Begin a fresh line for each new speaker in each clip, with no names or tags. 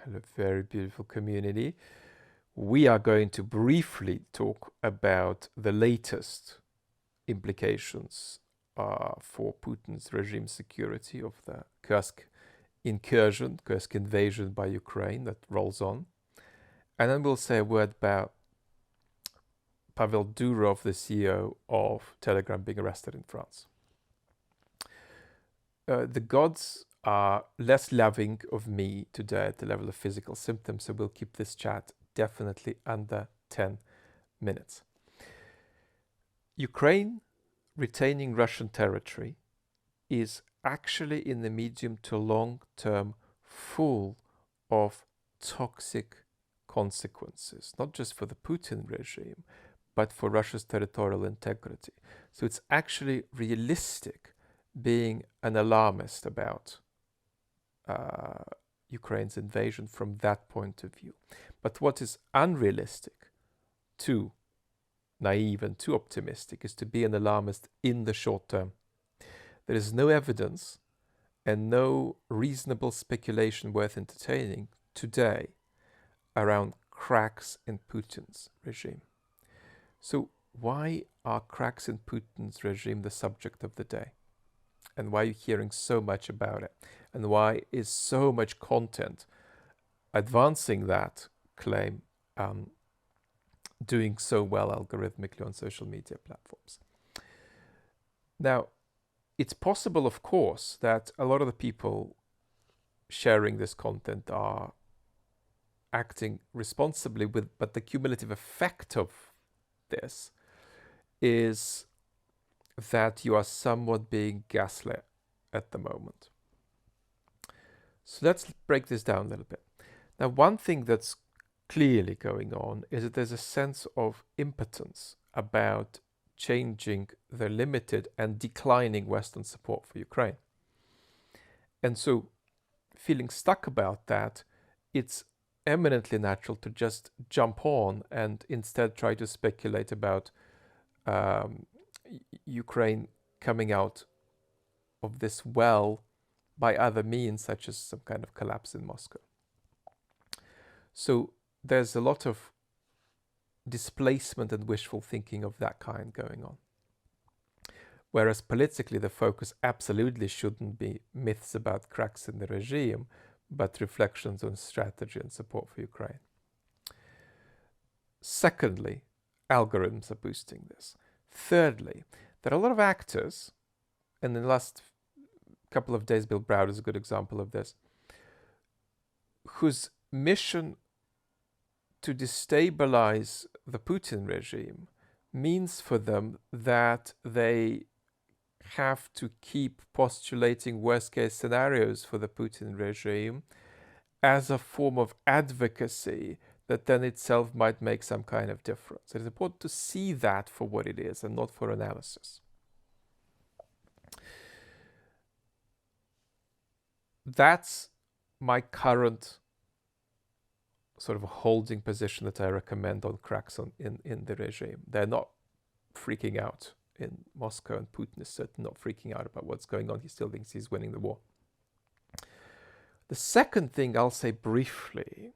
Hello, very beautiful community. We are going to briefly talk about the latest implications for Putin's regime security of the Kursk incursion, Kursk invasion by Ukraine that rolls on. And then we'll say a word about Pavel Durov, the CEO of Telegram, being arrested in France. The gods are less loving of me today at the level of physical symptoms, so we'll keep this chat definitely under 10 minutes. Ukraine retaining Russian territory is actually in the medium to long term full of toxic consequences, not just for the Putin regime, but for Russia's territorial integrity. So it's actually realistic being an alarmist about Ukraine's invasion from that point of view. But what is unrealistic, too naive and too optimistic, is to be an alarmist in the short term. There is no evidence and no reasonable speculation worth entertaining today around cracks in Putin's regime. So why are cracks in Putin's regime the subject of the day? And why are you hearing so much about it? And why is so much content advancing that claim doing so well algorithmically on social media platforms? Now, it's possible, of course, that a lot of the people sharing this content are acting responsibly but the cumulative effect of this is that you are somewhat being gaslit at the moment. So let's break this down a little bit. Now, one thing that's clearly going on is that there's a sense of impotence about changing the limited and declining Western support for Ukraine. And so, feeling stuck about that, it's eminently natural to just jump on and instead try to speculate about Ukraine coming out of this well by other means, such as some kind of collapse in Moscow. So there's a lot of displacement and wishful thinking of that kind going on. Whereas politically, the focus absolutely shouldn't be myths about cracks in the regime, but reflections on strategy and support for Ukraine. Secondly, algorithms are boosting this. Thirdly, there are a lot of actors, and in the last couple of days, Bill Browder is a good example of this, whose mission to destabilize the Putin regime means for them that they have to keep postulating worst-case scenarios for the Putin regime as a form of advocacy that then itself might make some kind of difference. It's important to see that for what it is and not for analysis. That's my current sort of holding position that I recommend on cracks in the regime. They're not freaking out in Moscow, and Putin is certainly not freaking out about what's going on. He still thinks he's winning the war. The second thing I'll say briefly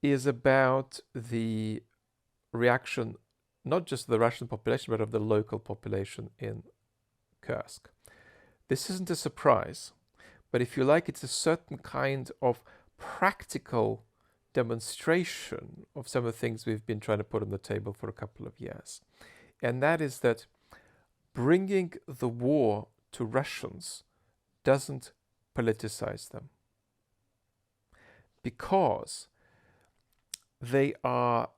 is about the reaction, not just of the Russian population, but of the local population in Kursk. This isn't a surprise, but if you like, it's a certain kind of practical demonstration of some of the things we've been trying to put on the table for a couple of years. And that is that bringing the war to Russians doesn't politicize them, because they are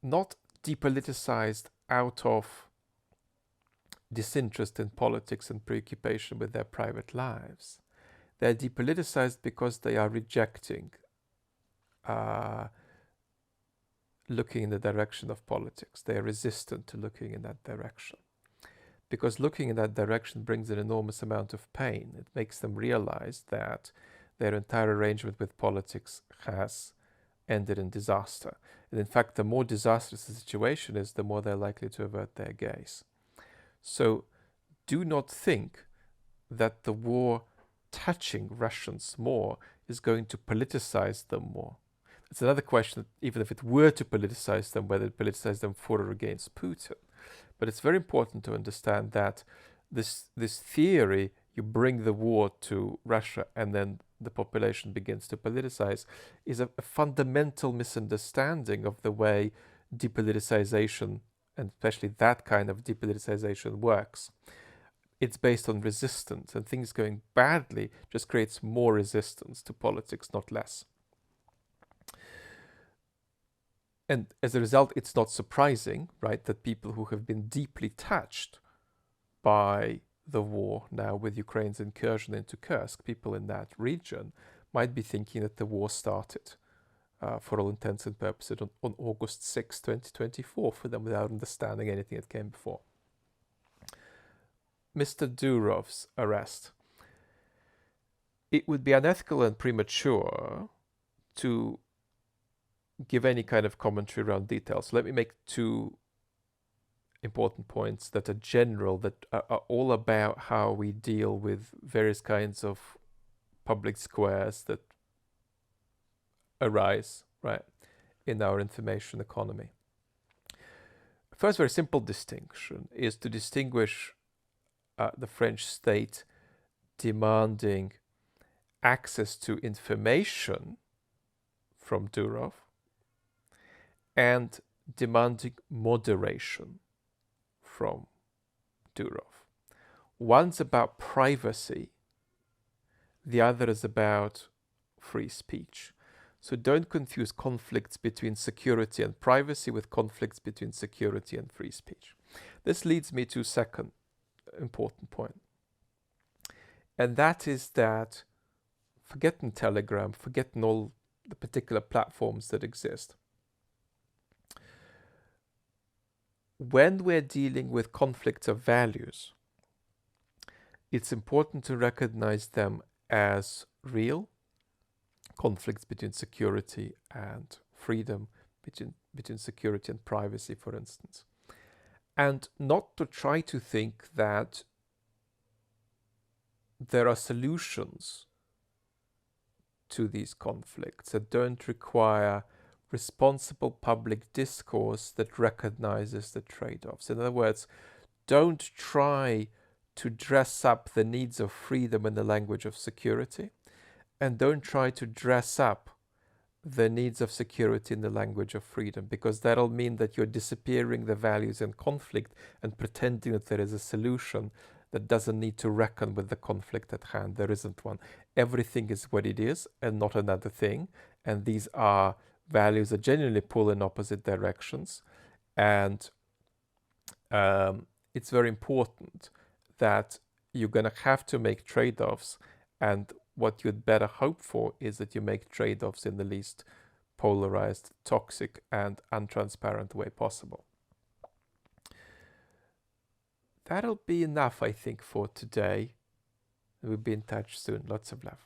not depoliticized out of disinterest in politics and preoccupation with their private lives. They're depoliticized because they are rejecting looking in the direction of politics. They are resistant to looking in that direction, because looking in that direction brings an enormous amount of pain. It makes them realize that their entire arrangement with politics has ended in disaster. And in fact, the more disastrous the situation is, the more they're likely to avert their gaze. So do not think that the war touching Russians more is going to politicize them more. It's another question, even if it were to politicize them, whether it politicize them for or against Putin. But it's very important to understand that this theory, you bring the war to Russia and then the population begins to politicize, is a fundamental misunderstanding of the way depoliticization, and especially that kind of depoliticization, works. It's based on resistance, and things going badly just creates more resistance to politics, not less. And as a result, it's not surprising, right, that people who have been deeply touched by the war now with Ukraine's incursion into Kursk, people in that region, might be thinking that the war started, for all intents and purposes, on August 6, 2024, for them, without understanding anything that came before. Mr. Durov's arrest. It would be unethical and premature to give any kind of commentary around details. Let me make two important points that are general, that are all about how we deal with various kinds of public squares that arise, right, in our information economy. First, very simple distinction is to distinguish the French state demanding access to information from Durov and demanding moderation from Durov. One's about privacy, the other is about free speech. So don't confuse conflicts between security and privacy with conflicts between security and free speech. This leads me to a second important point. And that is that, forgetting Telegram, forgetting all the particular platforms that exist, when we're dealing with conflicts of values, it's important to recognize them as real, conflicts between security and freedom, between security and privacy, for instance. And not to try to think that there are solutions to these conflicts that don't require responsible public discourse that recognizes the trade-offs. In other words, don't try to dress up the needs of freedom in the language of security, and don't try to dress up the needs of security in the language of freedom, because that'll mean that you're disappearing the values in conflict and pretending that there is a solution that doesn't need to reckon with the conflict at hand. There isn't one. Everything is what it is and not another thing. And these are values that genuinely pull in opposite directions. And it's very important that you're going to have to make trade-offs. And what you'd better hope for is that you make trade-offs in the least polarized, toxic, and untransparent way possible. That'll be enough, I think, for today. We'll be in touch soon. Lots of love.